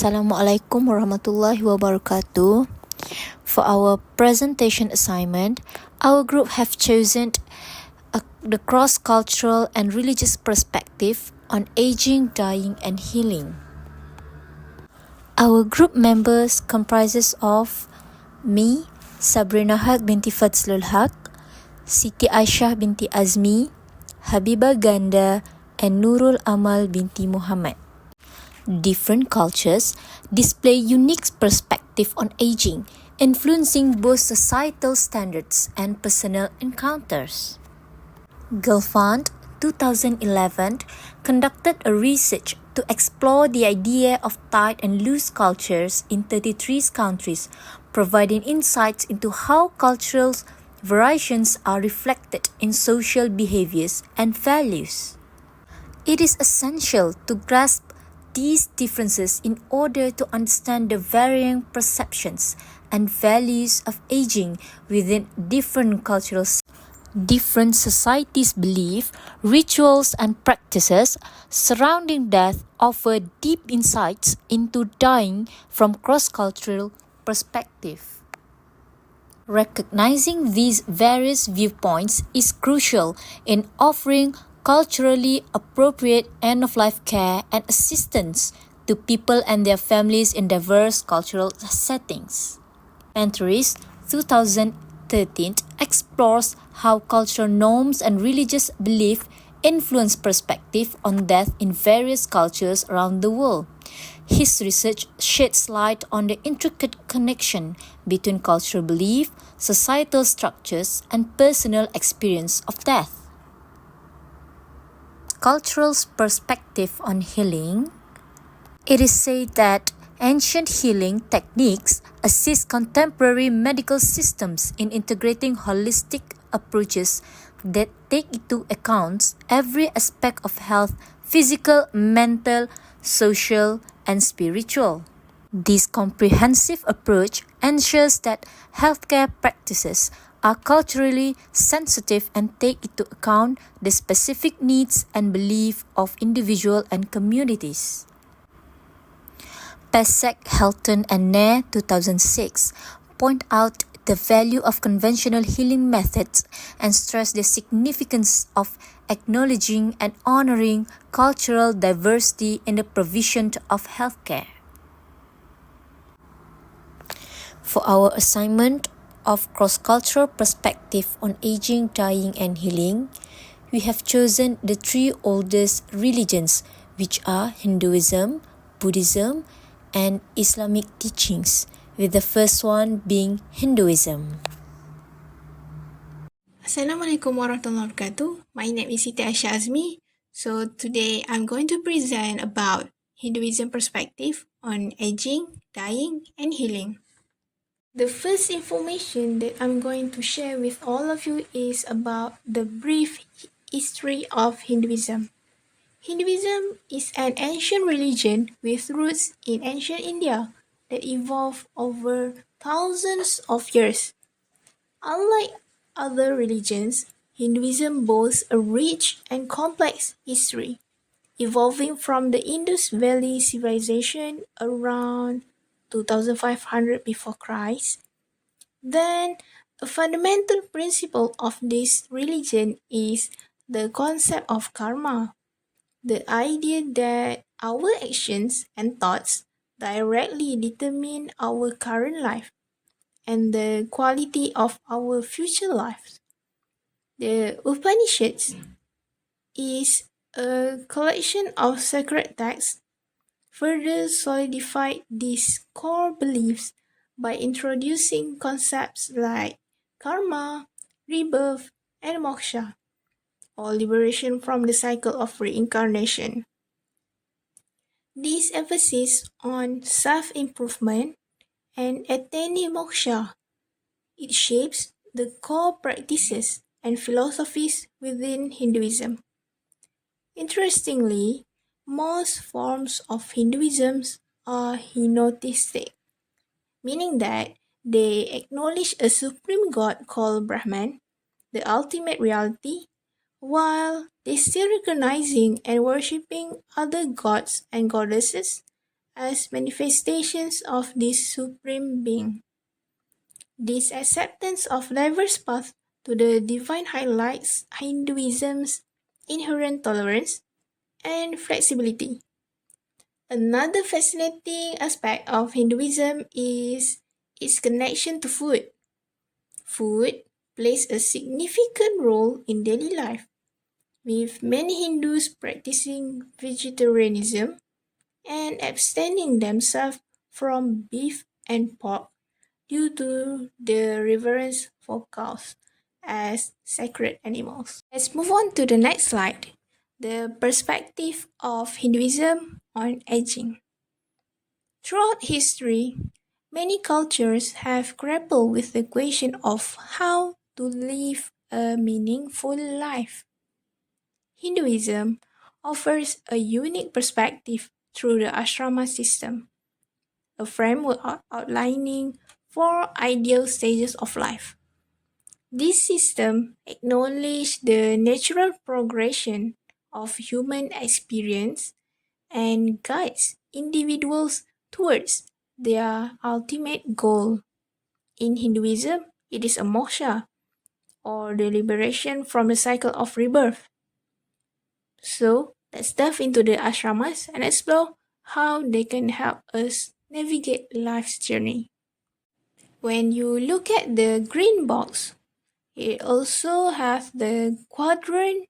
Assalamualaikum warahmatullahi wabarakatuh. For our presentation assignment, our group have chosen the cross-cultural and religious perspective on aging, dying and healing. Our group members comprises of me, Sabrina Haq binti Fadzlul Haq, Siti Aisyah binti Azmi, Habibah Ganda and Nurul Amal binti Muhammad. Different cultures display unique perspective on aging, influencing both societal standards and personal encounters. Gelfand 2011 conducted a research to explore the idea of tight and loose cultures in 33 countries, providing insights into how cultural variations are reflected in social behaviors and values. It is essential to grasp these differences in order to understand the varying perceptions and values of aging within different different societies' belief, rituals and practices surrounding death offer deep insights into dying from cross-cultural perspective. Recognizing these various viewpoints is crucial in offering culturally appropriate end-of-life care and assistance to people and their families in diverse cultural settings. Mentories 2013 explores how cultural norms and religious belief influence perspective on death in various cultures around the world. His research sheds light on the intricate connection between cultural belief, societal structures, and personal experience of death. Cultural perspective on healing. It is said that ancient healing techniques assist contemporary medical systems in integrating holistic approaches that take into account every aspect of health, physical, mental, social, and spiritual. This comprehensive approach ensures that healthcare practices are culturally sensitive and take into account the specific needs and beliefs of individuals and communities. Pesek, Helton and Nair 2006 point out the value of conventional healing methods and stress the significance of acknowledging and honoring cultural diversity in the provision of healthcare. For our assignment of cross-cultural perspective on aging, dying and healing, we have chosen the three oldest religions, which are Hinduism, Buddhism and Islamic teachings, with the first one being Hinduism. Assalamualaikum warahmatullahi wabarakatuh. My name is Siti Aisyah Azmi. So today I'm going to present about Hinduism perspective on aging, dying and healing. The first information that I'm going to share with all of you is about the brief history of Hinduism. Hinduism is an ancient religion with roots in ancient India that evolved over thousands of years. Unlike other religions, Hinduism boasts a rich and complex history, evolving from the Indus Valley civilization around 2500 before Christ. Then, a fundamental principle of this religion is the concept of karma, the idea that our actions and thoughts directly determine our current life and the quality of our future lives. The Upanishads is a collection of sacred texts further solidified these core beliefs by introducing concepts like karma, rebirth, and moksha, or liberation from the cycle of reincarnation. This emphasis on self-improvement and attaining moksha, it shapes the core practices and philosophies within Hinduism. Interestingly, most forms of Hinduism are henotheistic, meaning that they acknowledge a supreme god called Brahman, the ultimate reality, while they still recognizing and worshipping other gods and goddesses as manifestations of this supreme being. This acceptance of diverse paths to the divine highlights Hinduism's inherent tolerance and flexibility. Another fascinating aspect of Hinduism is its connection to food. Food plays a significant role in daily life, with many Hindus practicing vegetarianism and abstaining themselves from beef and pork due to the reverence for cows as sacred animals. Let's move on to the next slide, the perspective of Hinduism on aging. Throughout history, many cultures have grappled with the question of how to live a meaningful life. Hinduism offers a unique perspective through the ashrama system, a framework outlining four ideal stages of life. This system acknowledges the natural progression of human experience and guides individuals towards their ultimate goal. In Hinduism, it is a moksha, or the liberation from the cycle of rebirth. So, let's dive into the ashramas and explore how they can help us navigate life's journey. When you look at the green box, it also has the quadrant,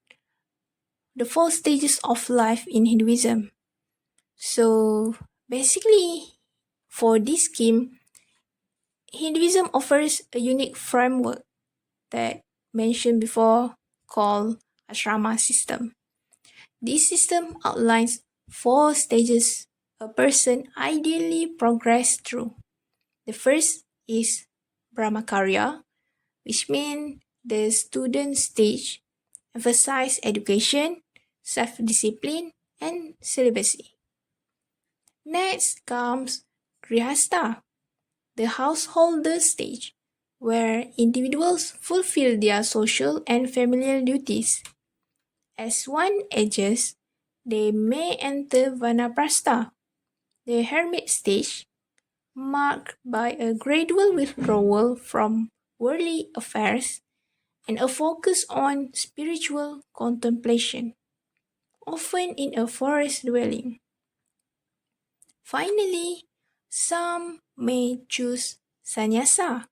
the four stages of life in Hinduism. So, basically, for this scheme, Hinduism offers a unique framework that mentioned before called ashrama system. This system outlines four stages a person ideally progress through. The first is brahmacharya, which means the student stage, emphasize education, self-discipline, and celibacy. Next comes grihastha, the householder stage, where individuals fulfill their social and familial duties. As one ages, they may enter vanaprastha, the hermit stage, marked by a gradual withdrawal from worldly affairs and a focus on spiritual contemplation, often in a forest dwelling. Finally, some may choose sannyasa,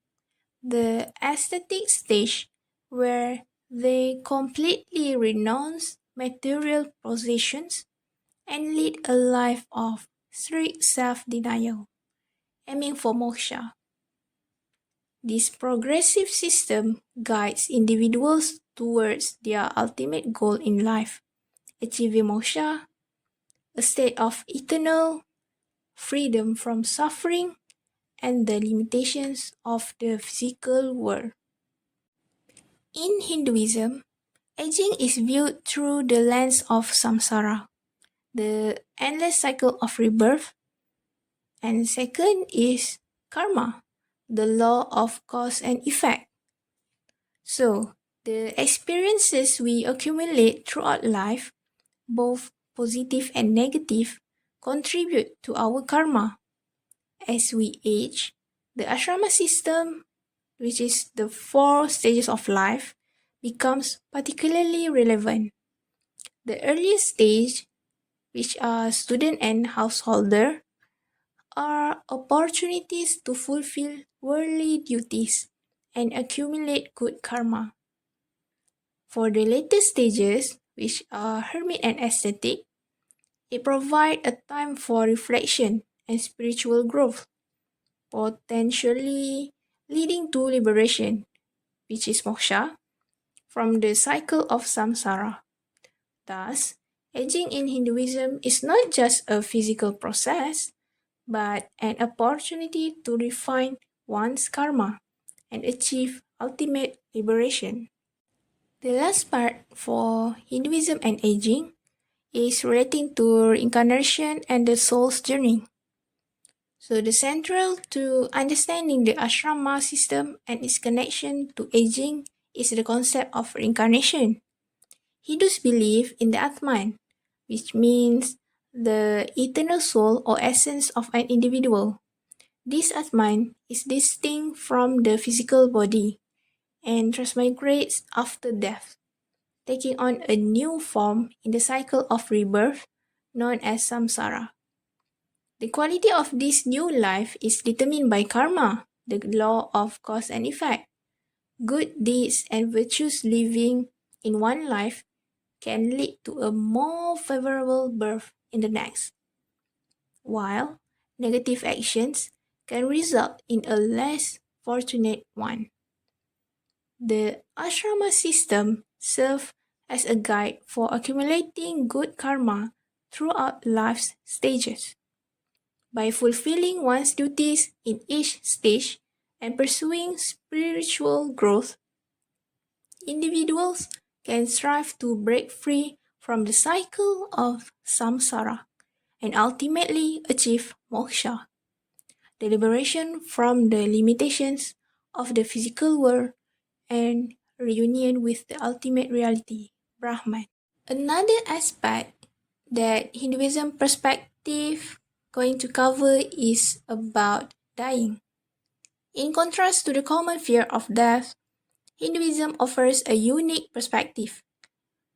the ascetic stage where they completely renounce material possessions and lead a life of strict self-denial, aiming for moksha. This progressive system guides individuals towards their ultimate goal in life, achieving moksha, a state of eternal freedom from suffering and the limitations of the physical world. In Hinduism, aging is viewed through the lens of samsara, the endless cycle of rebirth, and second is karma, the law of cause and effect. So, the experiences we accumulate throughout life, both positive and negative, contribute to our karma. As we age, the ashrama system, which is the four stages of life, becomes particularly relevant. The earliest stage, which are student and householder, are opportunities to fulfill worldly duties and accumulate good karma. For the later stages, which are hermit and ascetic, it provides a time for reflection and spiritual growth, potentially leading to liberation, which is moksha, from the cycle of samsara. Thus, aging in Hinduism is not just a physical process, but an opportunity to refine one's karma and achieve ultimate liberation. The last part for Hinduism and aging is relating to reincarnation and the soul's journey. So the central to understanding the ashrama system and its connection to aging is the concept of reincarnation. Hindus believe in the Atman, which means the eternal soul or essence of an individual. This Atman is distinct from the physical body and transmigrates after death, taking on a new form in the cycle of rebirth known as samsara. The quality of this new life is determined by karma, the law of cause and effect. Good deeds and virtuous living in one life can lead to a more favorable birth in the next, while negative actions can result in a less fortunate one. The ashrama system serves as a guide for accumulating good karma throughout life's stages. By fulfilling one's duties in each stage and pursuing spiritual growth, individuals can strive to break free from the cycle of samsara and ultimately achieve moksha, the liberation from the limitations of the physical world and reunion with the ultimate reality, Brahman. Another aspect that Hinduism perspective going to cover is about dying. In contrast to the common fear of death, Hinduism offers a unique perspective.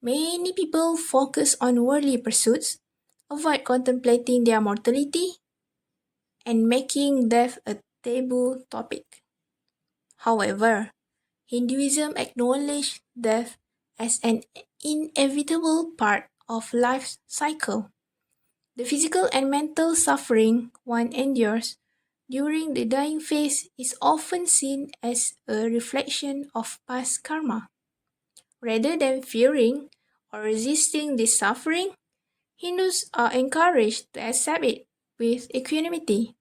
Many people focus on worldly pursuits, avoid contemplating their mortality, and making death a taboo topic. However, Hinduism acknowledges death as an inevitable part of life's cycle. The physical and mental suffering one endures during the dying phase is often seen as a reflection of past karma. Rather than fearing or resisting this suffering, Hindus are encouraged to accept it with equanimity,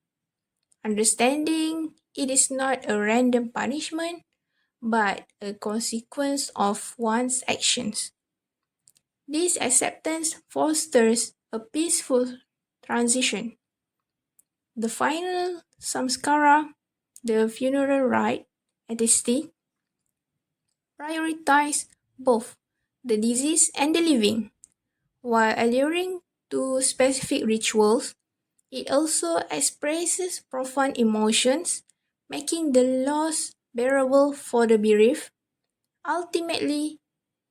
understanding it is not a random punishment but a consequence of one's actions. This acceptance fosters a peaceful transition. The final samskara, the funeral rite at the stake, prioritize both the deceased and the living. While adhering to specific rituals, it also expresses profound emotions, making the loss bearable for the bereaved. Ultimately,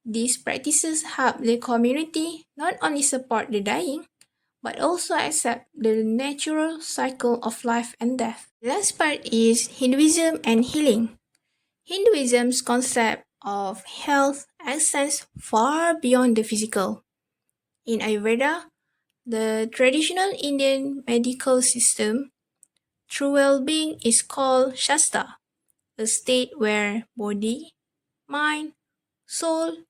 these practices help the community not only support the dying, but also accept the natural cycle of life and death. The last part is Hinduism and healing. Hinduism's concept of health extends far beyond the physical. In Ayurveda, the traditional Indian medical system, true well-being is called Shasta, a state where body, mind, soul,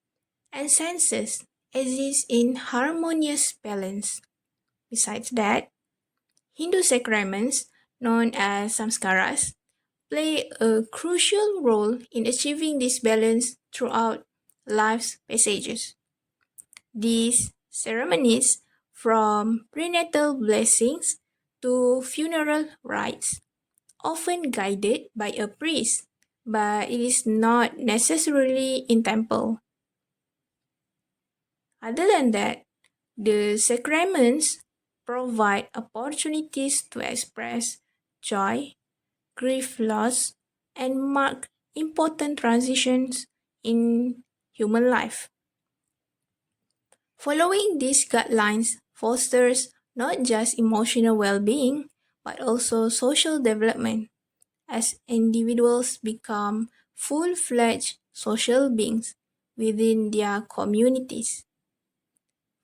and senses exist in harmonious balance. Besides that, Hindu sacraments, known as samskaras, play a crucial role in achieving this balance throughout life's passages. These ceremonies, from prenatal blessings to funeral rites, often guided by a priest, but it is not necessarily in temple. Other than that, the sacraments provide opportunities to express joy, grieve loss, and mark important transitions in human life. Following these guidelines fosters not just emotional well-being, but also social development as individuals become full-fledged social beings within their communities.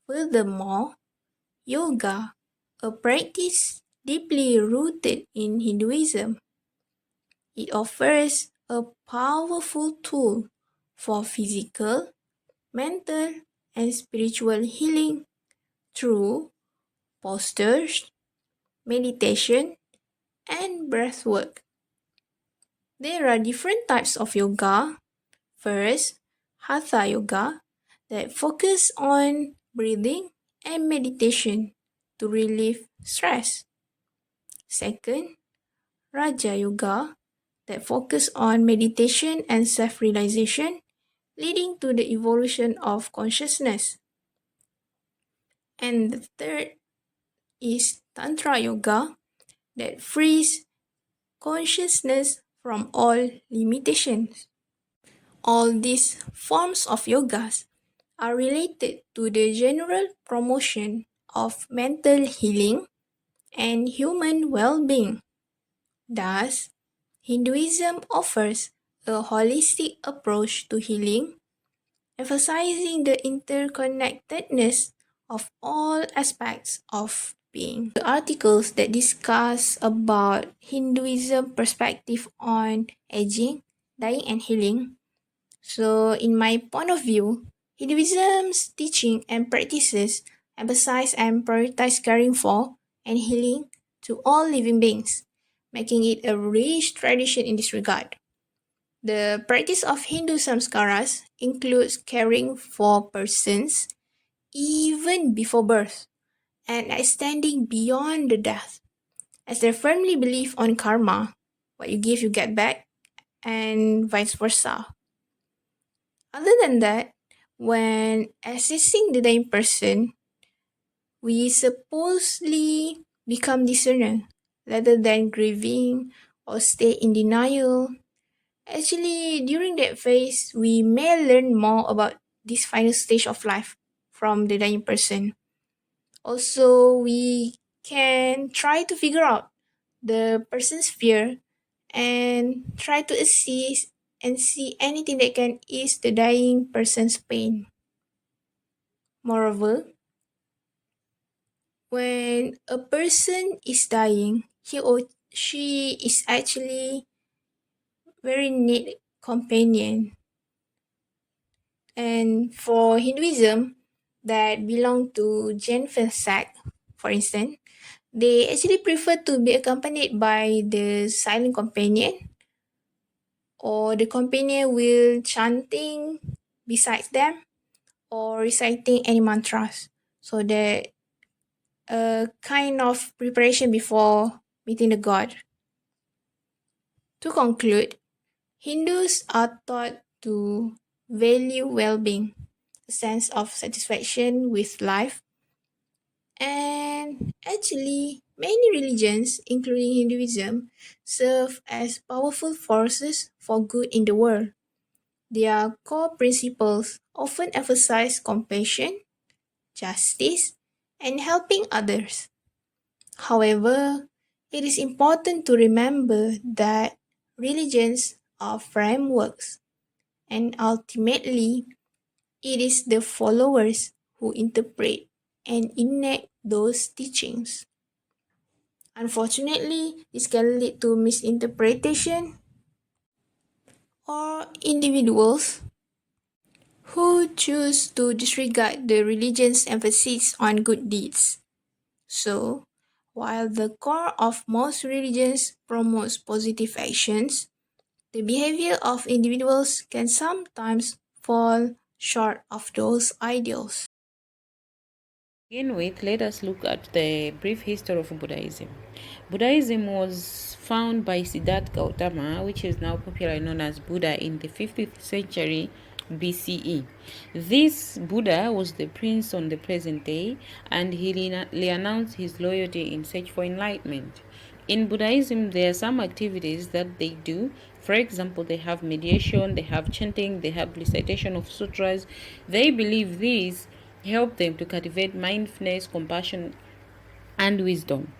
Furthermore, yoga, a practice deeply rooted in Hinduism, it offers a powerful tool for physical, mental, and spiritual healing through postures, meditation, and breathwork. There are different types of yoga. First, Hatha Yoga that focus on breathing and meditation to relieve stress. Second, Raja Yoga that focus on meditation and self-realization, leading to the evolution of consciousness. And the third, is Tantra Yoga that frees consciousness from all limitations. All these forms of yogas are related to the general promotion of mental healing and human well-being. Thus, Hinduism offers a holistic approach to healing, emphasizing the interconnectedness of all aspects of being. The articles that discuss about Hinduism perspective on aging, dying and healing. So in my point of view, Hinduism's teaching and practices emphasize and prioritize caring for and healing to all living beings, making it a rich tradition in this regard. The practice of Hindu samskaras includes caring for persons even before birth and extending beyond the death, as they firmly believe on karma, what you give, you get back, and vice versa. Other than that, when assisting the dying person, we supposedly become discerning rather than grieving or stay in denial. Actually, during that phase, we may learn more about this final stage of life from the dying person. Also, we can try to figure out the person's fear and try to assist and see anything that can ease the dying person's pain. Moreover, when a person is dying, he or she is actually very need companion. And for Hinduism that belong to Jain sect, for instance, they actually prefer to be accompanied by the silent companion, or the companion will chanting besides them or reciting any mantras. So that a kind of preparation before meeting the god. To conclude, Hindus are taught to value well-being, a sense of satisfaction with life, and actually many religions, including Hinduism, serve as powerful forces for good in the world. Their core principles often emphasize compassion, justice, and helping others. However, it is important to remember that religions are frameworks, and ultimately, it is the followers who interpret and enact those teachings. Unfortunately, this can lead to misinterpretation or individuals who choose to disregard the religion's emphasis on good deeds. So, while the core of most religions promotes positive actions, the behavior of individuals can sometimes fall short of those ideals. To begin with, let us look at the brief history of Buddhism. Buddhism was found by Siddhartha Gautama, which is now popularly known as Buddha, in the 50th century BCE. This Buddha was the prince on the present day, and he announced his loyalty in search for enlightenment. In Buddhism, there are some activities that they do. For example, they have meditation, they have chanting, they have recitation of sutras. They believe these help them to cultivate mindfulness, compassion, and wisdom.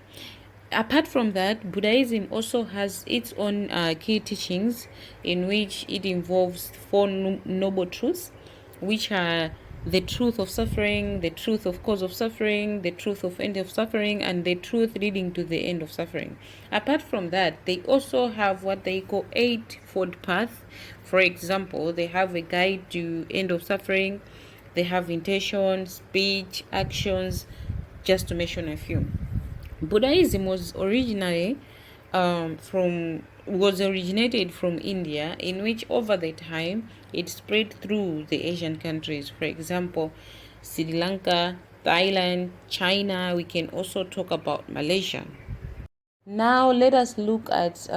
Apart from that, Buddhism also has its own key teachings, in which it involves four noble truths, which are the truth of suffering, the truth of cause of suffering, the truth of end of suffering, and the truth leading to the end of suffering. Apart from that, they also have what they call eightfold path. For example, they have a guide to end of suffering, they have intention, speech, actions, just to mention a few. Buddhism was originated from India, in which over the time it spread through the Asian countries. For example, Sri Lanka, Thailand, China. We can also talk about Malaysia. Now let us look at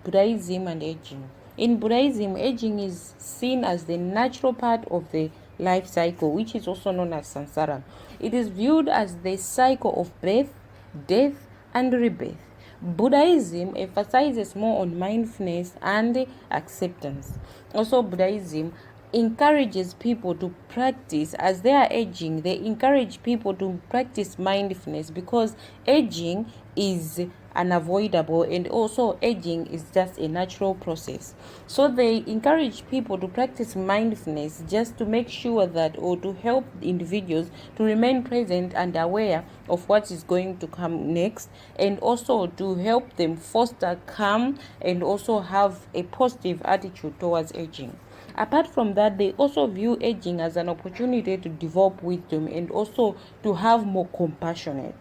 Buddhism and aging. In Buddhism, aging is seen as the natural part of the life cycle, which is also known as samsara. It is viewed as the cycle of birth, death, and rebirth. Buddhism emphasizes more on mindfulness and acceptance. Also, Buddhism encourages people to practice as they are aging. They encourage people to practice mindfulness because aging is unavoidable, and also aging is just a natural process. So they encourage people to practice mindfulness just to make sure that, or to help individuals to remain present and aware of what is going to come next, and also to help them foster calm and also have a positive attitude towards aging. Apart from that, they also view aging as an opportunity to develop wisdom and also to have more compassion.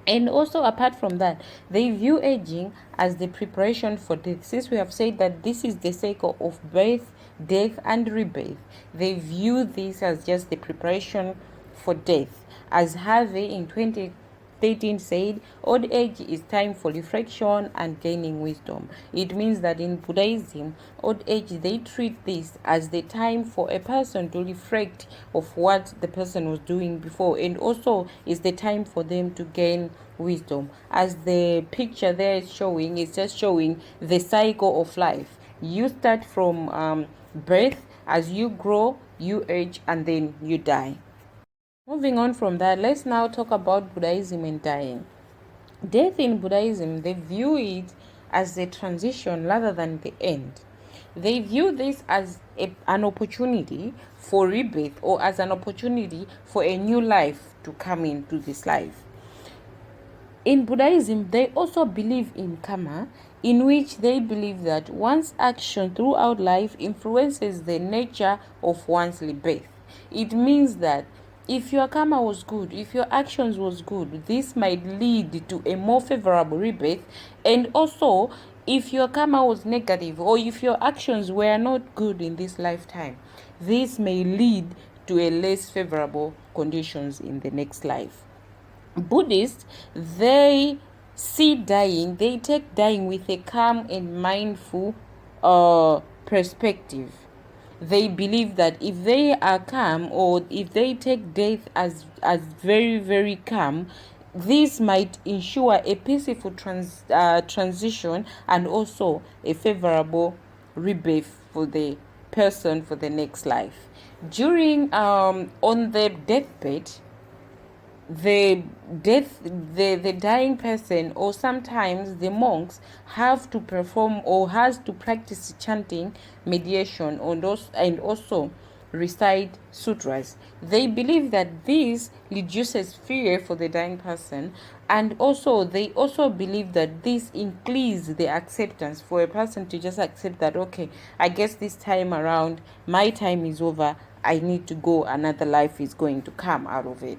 And also, apart from that, they view aging as the preparation for death. Since we have said that this is the cycle of birth, death, and rebirth, they view this as just the preparation for death. As Harvey in 2013 said, old age is time for reflection and gaining wisdom. It means that in Buddhism, old age, they treat this as the time for a person to reflect of what the person was doing before, and also is the time for them to gain wisdom. As the picture there is showing, it's just showing the cycle of life. You start from birth, as you grow, you age, and then you die. Moving on from that, let's now talk about Buddhism and dying. Death in Buddhism, they view it as a transition rather than the end. They view this as an opportunity for rebirth, or as an opportunity for a new life to come into this life. In Buddhism, they also believe in karma, in which they believe that one's action throughout life influences the nature of one's rebirth. It means that if your karma was good, if your actions was good, this might lead to a more favorable rebirth. And also, if your karma was negative, or if your actions were not good in this lifetime, this may lead to a less favorable conditions in the next life. Buddhists, they see dying, they take dying with a calm and mindful perspective. They believe that if they are calm, or if they take death as very, very calm, this might ensure a peaceful transition and also a favorable rebirth for the person for the next life. During on the deathbed, the dying person, or sometimes the monks, have to perform or has to practice chanting, mediation, and also recite sutras. They believe that this reduces fear for the dying person, and also they also believe that this increases the acceptance for a person to just accept that, okay, I guess this time around my time is over, I need to go, another life is going to come out of it.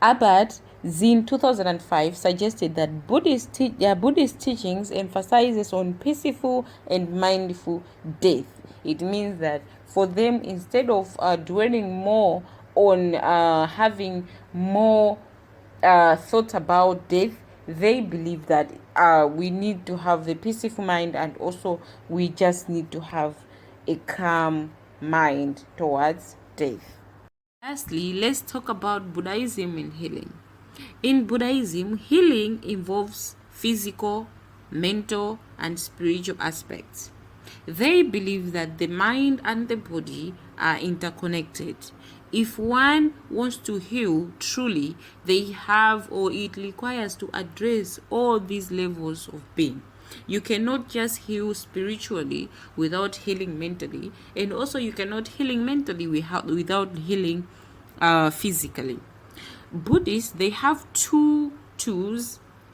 Abad Zin 2005 suggested that Buddhist teachings emphasizes on peaceful and mindful death. It means that for them, instead of dwelling more on having more thought about death, they believe that we need to have the peaceful mind, and also we just need to have a calm mind towards death. Lastly, let's talk about Buddhism and healing. In Buddhism, healing involves physical, mental, and spiritual aspects. They believe that the mind and the body are interconnected. If one wants to heal truly, they have, or it requires to address all these levels of being. You cannot just heal spiritually without healing mentally, and also you cannot healing mentally without healing physically. Buddhists, they have two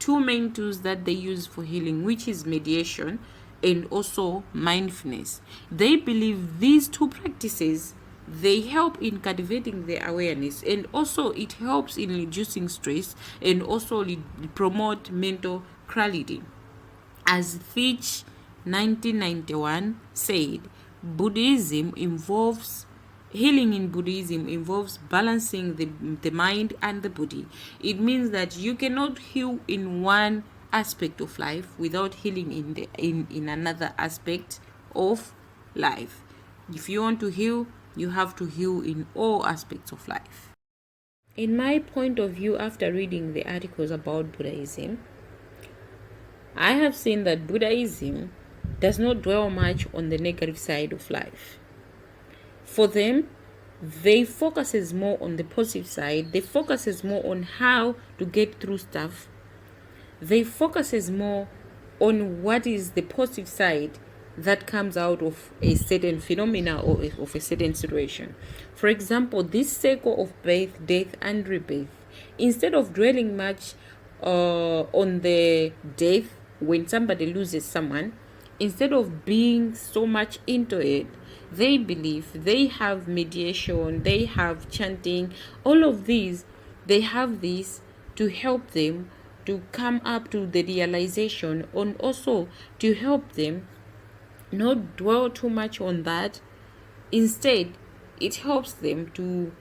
main tools that they use for healing, which is mediation and also mindfulness. They believe these two practices, they help in cultivating their awareness, and also it helps in reducing stress, and also promote mental clarity. As Fitch 1991 said, healing in Buddhism involves balancing the mind and the body. It means that you cannot heal in one aspect of life without healing in another aspect of life. If you want to heal, you have to heal in all aspects of life. in my point of view, after reading the articles about Buddhism, I have seen that Buddhism does not dwell much on the negative side of life. For them, they focuses more on the positive side. They focuses more on how to get through stuff. They focuses more on what is the positive side that comes out of a certain phenomena or of a certain situation. For example, this cycle of birth, death, and rebirth, instead of dwelling much on the death when somebody loses someone, instead of being so much into it, they believe they have mediation, they have chanting, all of these, they have this to help them to come up to the realization, and also to help them not dwell too much on that. Instead, it helps them to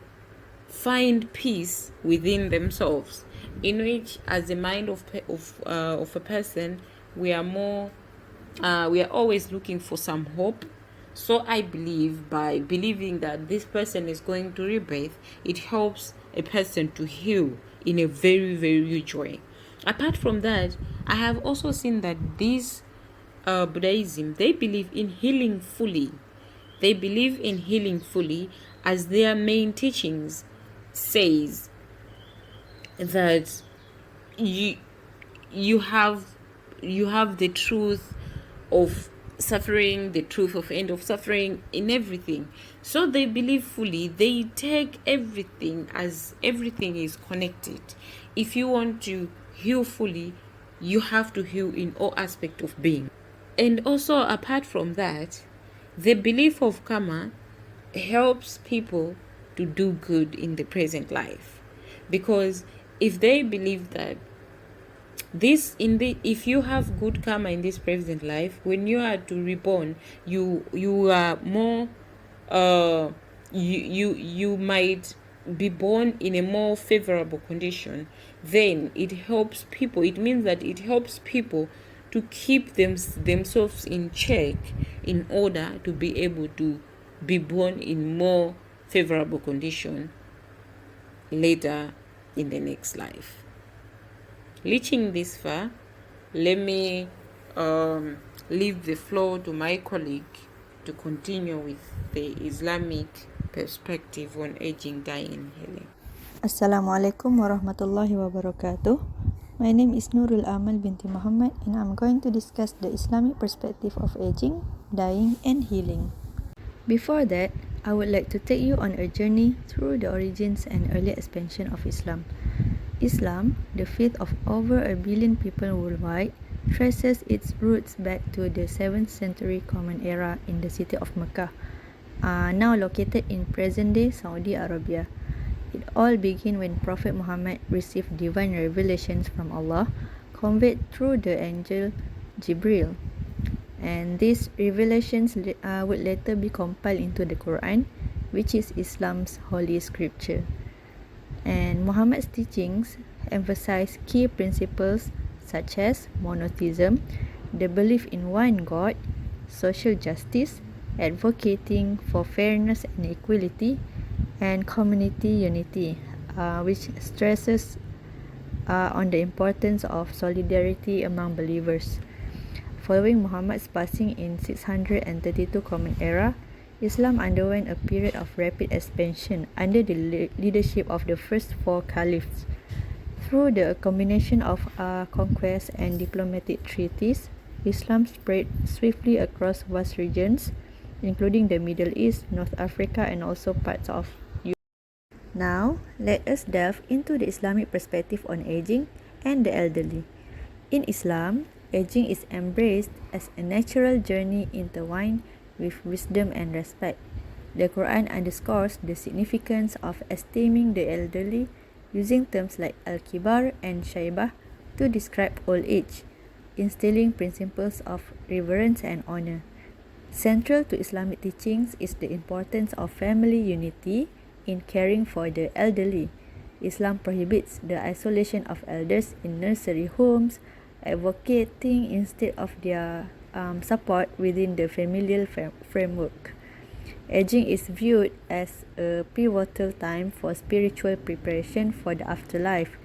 find peace within themselves, in which, as the mind of a person, we are always looking for some hope. So I believe, by believing that this person is going to rebirth, it helps a person to heal in a very, very huge way. Apart from that, I have also seen that this Buddhism, they believe in healing fully. They believe in healing fully, as their main teachings says that you have the truth of suffering, the truth of end of suffering in everything. So they believe fully. They take everything as everything is connected. If you want to heal fully, you have to heal in all aspects of being. And also, apart from that, the belief of karma helps people to do good in the present life, because if they believe that if you have good karma in this present life, when you are to reborn, you are more you might be born in a more favorable condition. Then it helps people. It means that it helps people to keep themselves in check, in order to be able to be born in more favorable condition later in the next life. Reaching this far, let me leave the floor to my colleague to continue with the Islamic perspective on aging, dying, and healing. Assalamualaikum warahmatullahi wabarakatuh. My name is Nurul Amal binti Muhammad, and I'm going to discuss the Islamic perspective of aging, dying, and healing. Before that, I would like to take you on a journey through the origins and early expansion of Islam. Islam, the faith of over 1 billion people worldwide, traces its roots back to the 7th century Common Era in the city of Mecca, now located in present-day Saudi Arabia. It all began when Prophet Muhammad received divine revelations from Allah, conveyed through the angel Jibril. And these revelations would later be compiled into the Quran, which is Islam's holy scripture. And Muhammad's teachings emphasize key principles such as monotheism, the belief in one God, social justice, advocating for fairness and equality, and community unity, which stresses on the importance of solidarity among believers. Following Muhammad's passing in 632 Common Era, Islam underwent a period of rapid expansion under the leadership of the first 4 caliphs. Through the combination of conquest and diplomatic treaties, Islam spread swiftly across vast regions, including the Middle East, North Africa, and also parts of Europe. Now, let us delve into the Islamic perspective on aging and the elderly. In Islam, aging is embraced as a natural journey intertwined with wisdom and respect. The Quran underscores the significance of esteeming the elderly, using terms like al-kibar and shaybah to describe old age, instilling principles of reverence and honor. Central to Islamic teachings is the importance of family unity in caring for the elderly. Islam prohibits the isolation of elders in nursery homes, advocating instead of their support within the familial framework. Aging is viewed as a pivotal time for spiritual preparation for the afterlife.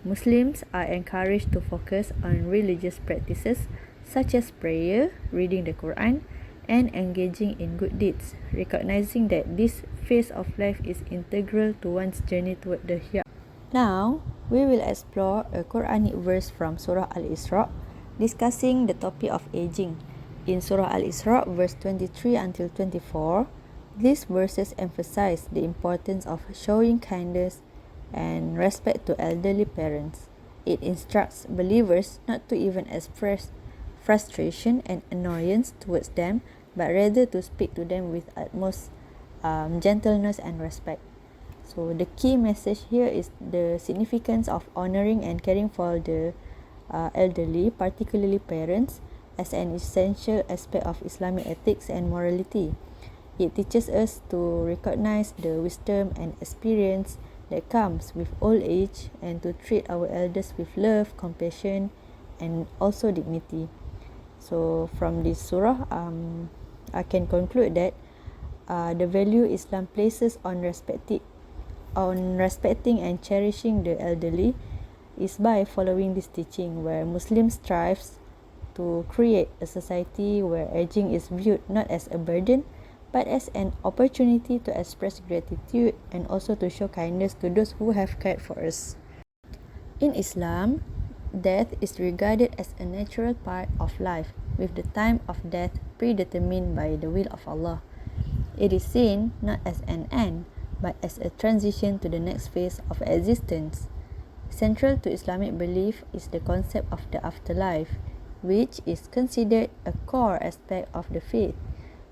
Muslims are encouraged to focus on religious practices such as prayer, reading the Quran, and engaging in good deeds, recognizing that this phase of life is integral to one's journey toward the hereafter. Now, we will explore a Quranic verse from Surah Al-Isra, discussing the topic of aging. In Surah Al-Isra, verse 23 until 24, these verses emphasize the importance of showing kindness and respect to elderly parents. It instructs believers not to even express frustration and annoyance towards them, but rather to speak to them with utmost gentleness and respect. So the key message here is the significance of honoring and caring for the elderly, particularly parents, as an essential aspect of Islamic ethics and morality. It teaches us to recognize the wisdom and experience that comes with old age and to treat our elders with love, compassion, and also dignity. So from this surah, I can conclude that the value Islam places on respecting and cherishing the elderly is by following this teaching, where Muslims strives to create a society where aging is viewed not as a burden but as an opportunity to express gratitude and also to show kindness to those who have cared for us. In Islam, death is regarded as a natural part of life, with the time of death predetermined by the will of Allah. It is seen not as an end, but as a transition to the next phase of existence. Central to Islamic belief is the concept of the afterlife, which is considered a core aspect of the faith.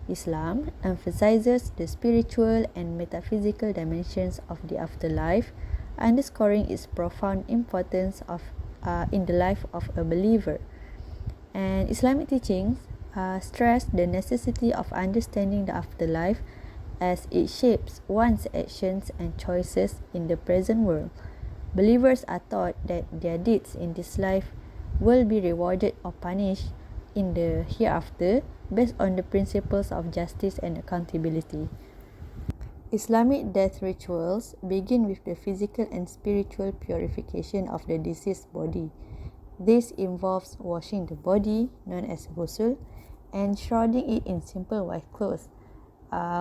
Islam emphasizes the spiritual and metaphysical dimensions of the afterlife, underscoring its profound importance in the life of a believer. And Islamic teachings stress the necessity of understanding the afterlife as it shapes one's actions and choices in the present world. Believers are taught that their deeds in this life will be rewarded or punished in the hereafter based on the principles of justice and accountability. Islamic death rituals begin with the physical and spiritual purification of the deceased body. This involves washing the body, known as ghusl, and shrouding it in simple white clothes,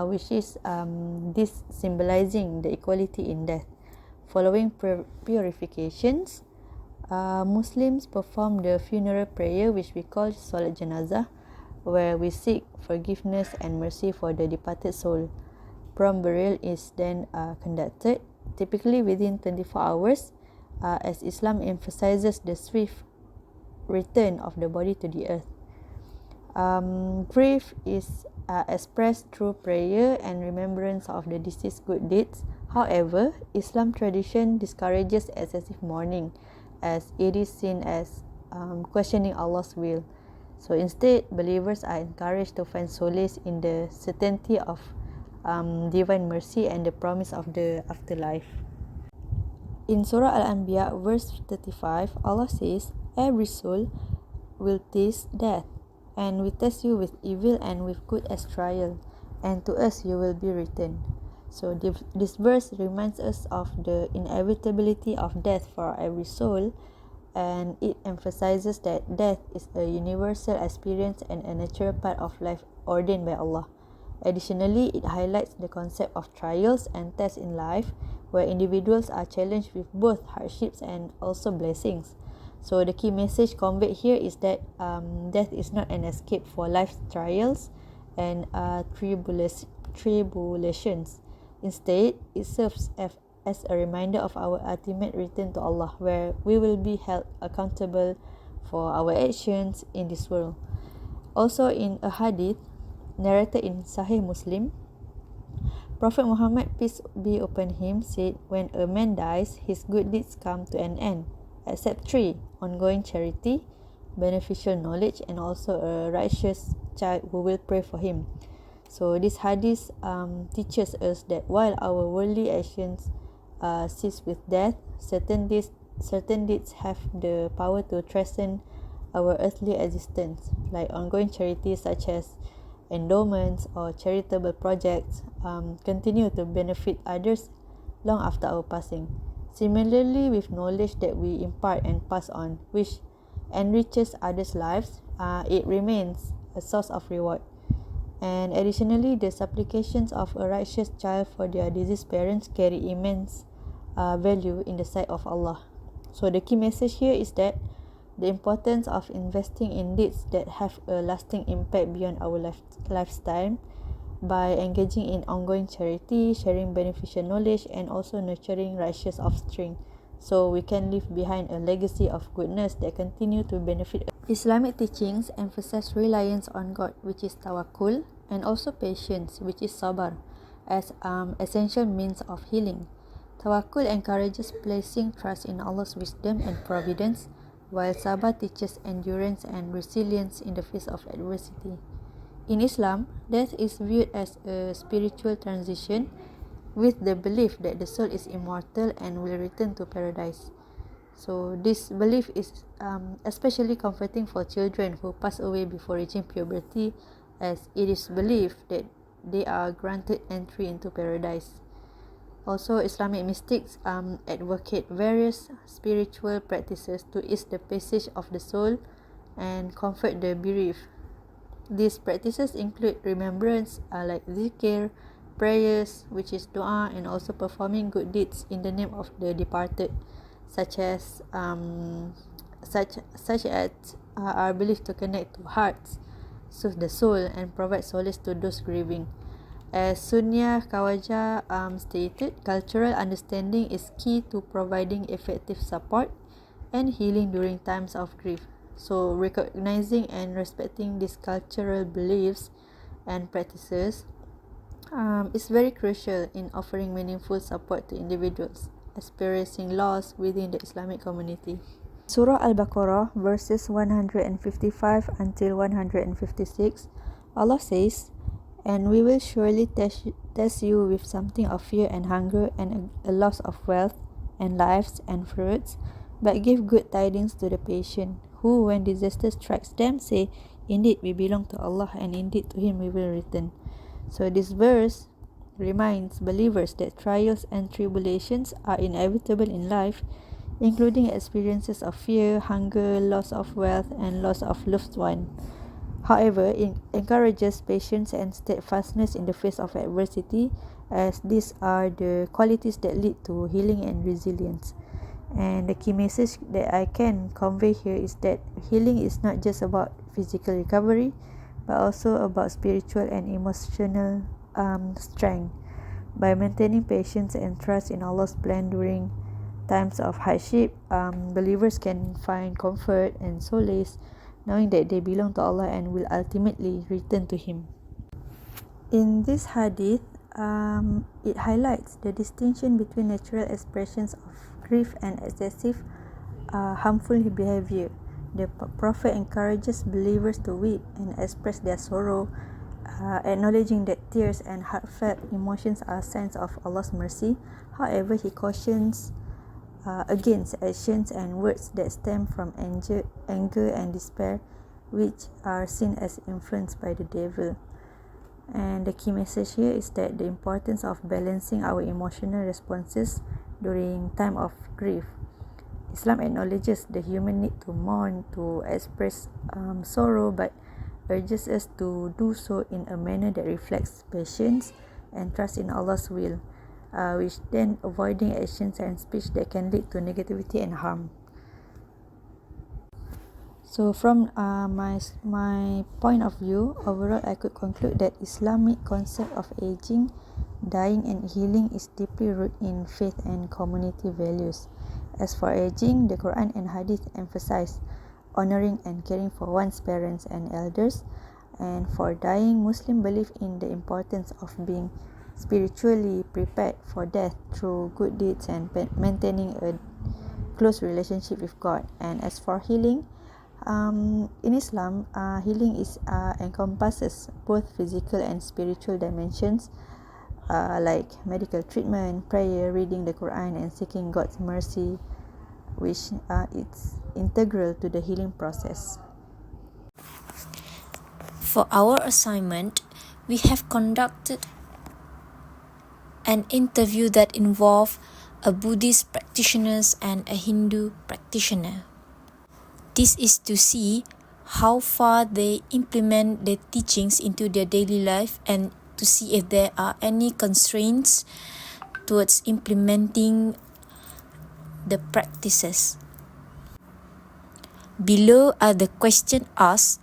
which is this symbolizing the equality in death. Following purifications, Muslims perform the funeral prayer, which we call Salat Janazah, where we seek forgiveness and mercy for the departed soul. Prompt burial is then conducted, typically within 24 hours, as Islam emphasizes the swift return of the body to the earth. Grief is expressed through prayer and remembrance of the deceased good deeds. However, Islam tradition discourages excessive mourning, as it is seen as questioning Allah's will. So instead, believers are encouraged to find solace in the certainty of divine mercy and the promise of the afterlife. In Surah Al-Anbiya, verse 35, Allah says, "Every soul will taste death, and we test you with evil and with good as trial, and to us you will be returned." So this verse reminds us of the inevitability of death for every soul, and it emphasizes that death is a universal experience and a natural part of life ordained by Allah. Additionally, it highlights the concept of trials and tests in life, where individuals are challenged with both hardships and also blessings. So the key message conveyed here is that death is not an escape for life's trials and tribulations. Instead, it serves as a reminder of our ultimate return to Allah, where we will be held accountable for our actions in this world. Also, in a hadith narrated in Sahih Muslim, Prophet Muhammad, peace be upon him, said, "When a man dies, his good deeds come to an end, except three: ongoing charity, beneficial knowledge, and also a righteous child who will pray for him." So this hadith teaches us that while our worldly actions cease with death, certain deeds have the power to transcend our earthly existence, like ongoing charities such as endowments or charitable projects continue to benefit others long after our passing. Similarly, with knowledge that we impart and pass on, which enriches others' lives, it remains a source of reward. And additionally, the supplications of a righteous child for their deceased parents carry immense value in the sight of Allah. So the key message here is that the importance of investing in deeds that have a lasting impact beyond our lifetime by engaging in ongoing charity, sharing beneficial knowledge, and also nurturing righteous offspring, so we can leave behind a legacy of goodness that continue to benefit. Islamic teachings emphasize reliance on God, which is tawakkul, and also patience, which is sabar, as essential means of healing. Tawakkul encourages placing trust in Allah's wisdom and providence, while sabar teaches endurance and resilience in the face of adversity. In Islam, death is viewed as a spiritual transition, with the belief that the soul is immortal and will return to paradise. So this belief is especially comforting for children who pass away before reaching puberty, as it is believed that they are granted entry into paradise. Also, Islamic mystics advocate various spiritual practices to ease the passage of the soul and comfort the bereaved. These practices include remembrance, like zikr, prayers, which is dua, and also performing good deeds in the name of the departed, such as are believed to connect to hearts, soothe the soul, and provide solace to those grieving. As Sunya Kawaja stated, cultural understanding is key to providing effective support and healing during times of grief. So, recognizing and respecting these cultural beliefs and practices is very crucial in offering meaningful support to individuals experiencing loss within the Islamic community. Surah Al-Baqarah, verses 155 until 156, Allah says, "And we will surely test you with something of fear and hunger and a loss of wealth and lives and fruits, but give good tidings to the patient, who, when disaster strikes them, say, Indeed, we belong to Allah, and indeed to Him we will return." So this verse reminds believers that trials and tribulations are inevitable in life, including experiences of fear, hunger, loss of wealth, and loss of loved one. However, it encourages patience and steadfastness in the face of adversity, as these are the qualities that lead to healing and resilience. And the key message that I can convey here is that healing is not just about physical recovery, but also about spiritual and emotional strength. By maintaining patience and trust in Allah's plan during times of hardship, believers can find comfort and solace, knowing that they belong to Allah and will ultimately return to Him. In this hadith, it highlights the distinction between natural expressions of grief and excessive harmful behavior. The Prophet encourages believers to weep and express their sorrow, acknowledging that tears and heartfelt emotions are signs of Allah's mercy. However, he cautions against actions and words that stem from anger and despair, which are seen as influenced by the devil. And the key message here is that the importance of balancing our emotional responses during time of grief. Islam acknowledges the human need to mourn, to express sorrow, but urges us to do so in a manner that reflects patience and trust in Allah's will, which then avoiding actions and speech that can lead to negativity and harm. So from my point of view, overall I could conclude that Islamic concept of aging, dying and healing is deeply rooted in faith and community values. As for aging, the Quran and Hadith emphasize honoring and caring for one's parents and elders. And for dying, Muslims believe in the importance of being spiritually prepared for death through good deeds and maintaining a close relationship with God. And as for healing, in Islam, healing encompasses both physical and spiritual dimensions, like medical treatment, prayer, reading the Quran, and seeking God's mercy, which it's integral to the healing process. For our assignment, we have conducted an interview that involved a Buddhist practitioner and a Hindu practitioner. This is to see how far they implement the teachings into their daily life and to see if there are any constraints towards implementing the practices. Below are the questions asked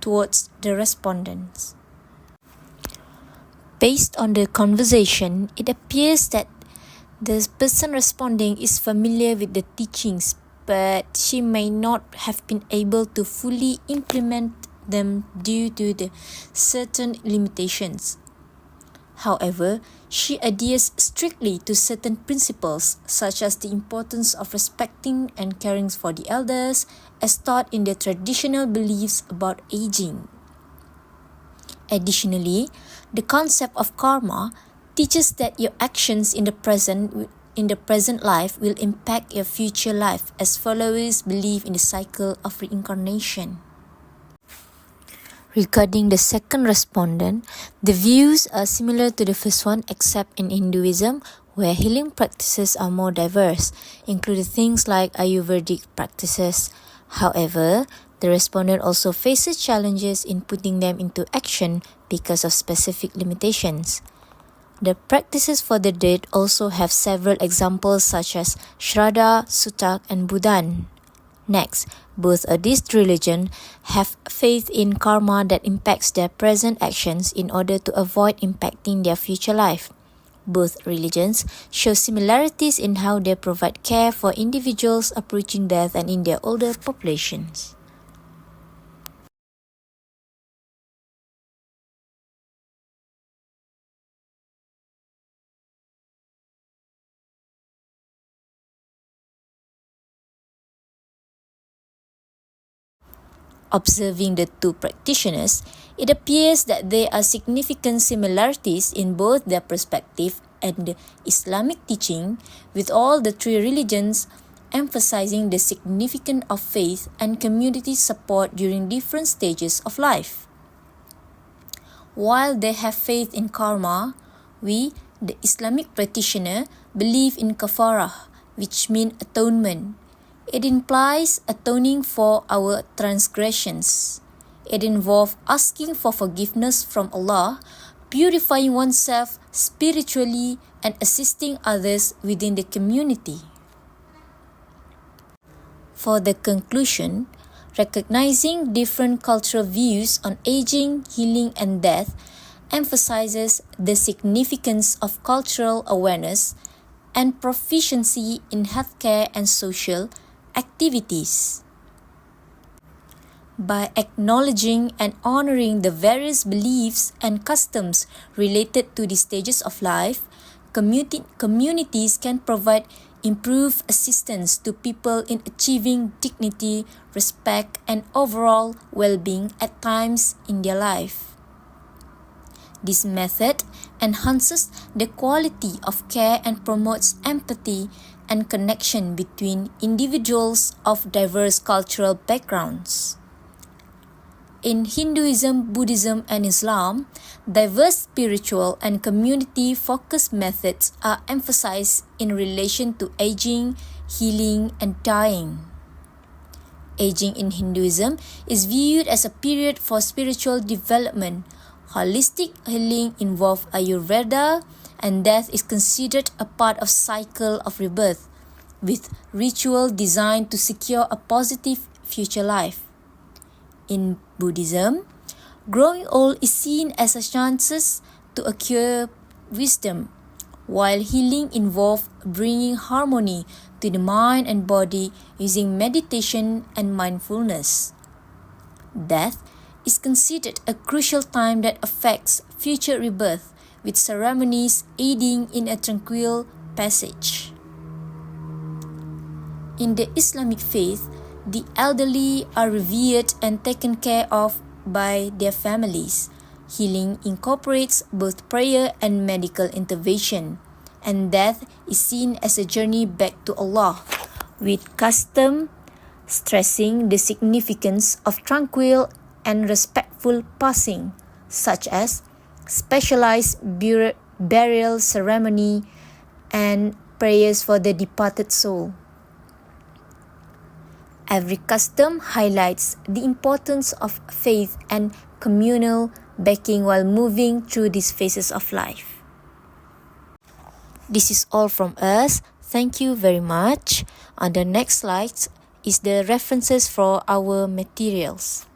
towards the respondents. Based on the conversation, it appears that the person responding is familiar with the teachings, but she may not have been able to fully implement them due to the certain limitations. However, she adheres strictly to certain principles, such as the importance of respecting and caring for the elders, as taught in the traditional beliefs about aging. Additionally, the concept of karma teaches that your actions in the present life will impact your future life, as followers believe in the cycle of reincarnation. Regarding the second respondent, the views are similar to the first one, except in Hinduism, where healing practices are more diverse, including things like Ayurvedic practices. However, the respondent also faces challenges in putting them into action because of specific limitations. The practices for the dead also have several examples such as Shraddha, Sutak, and Buddhan. Next, both of these religions have faith in karma that impacts their present actions in order to avoid impacting their future life. Both religions show similarities in how they provide care for individuals approaching death and in their older populations. Observing the two practitioners, it appears that there are significant similarities in both their perspective and the Islamic teaching, with all the three religions emphasizing the significance of faith and community support during different stages of life. While they have faith in karma, we, the Islamic practitioner, believe in kafarah, which means atonement. It implies atoning for our transgressions. It involves asking for forgiveness from Allah, purifying oneself spiritually, and assisting others within the community. For the conclusion, recognizing different cultural views on aging, healing, and death emphasizes the significance of cultural awareness and proficiency in healthcare and social activities. By acknowledging and honoring the various beliefs and customs related to the stages of life, communities can provide improved assistance to people in achieving dignity, respect, and overall well-being at times in their life. This method enhances the quality of care and promotes empathy and connection between individuals of diverse cultural backgrounds. In Hinduism, Buddhism, and Islam, diverse spiritual and community-focused methods are emphasized in relation to aging, healing, and dying. Aging in Hinduism is viewed as a period for spiritual development. Holistic healing involves Ayurveda, and death is considered a part of cycle of rebirth, with ritual designed to secure a positive future life. In Buddhism, growing old is seen as a chance to acquire wisdom, while healing involves bringing harmony to the mind and body using meditation and mindfulness. Death is considered a crucial time that affects future rebirth, with ceremonies aiding in a tranquil passage. In the Islamic faith, the elderly are revered and taken care of by their families. Healing incorporates both prayer and medical intervention, and death is seen as a journey back to Allah, with custom stressing the significance of tranquil and respectful peaceful passing, such as specialized burial ceremony and prayers for the departed soul. Every custom highlights the importance of faith and communal backing while moving through these phases of life. This is all from us. Thank you very much. On the next slide is the references for our materials.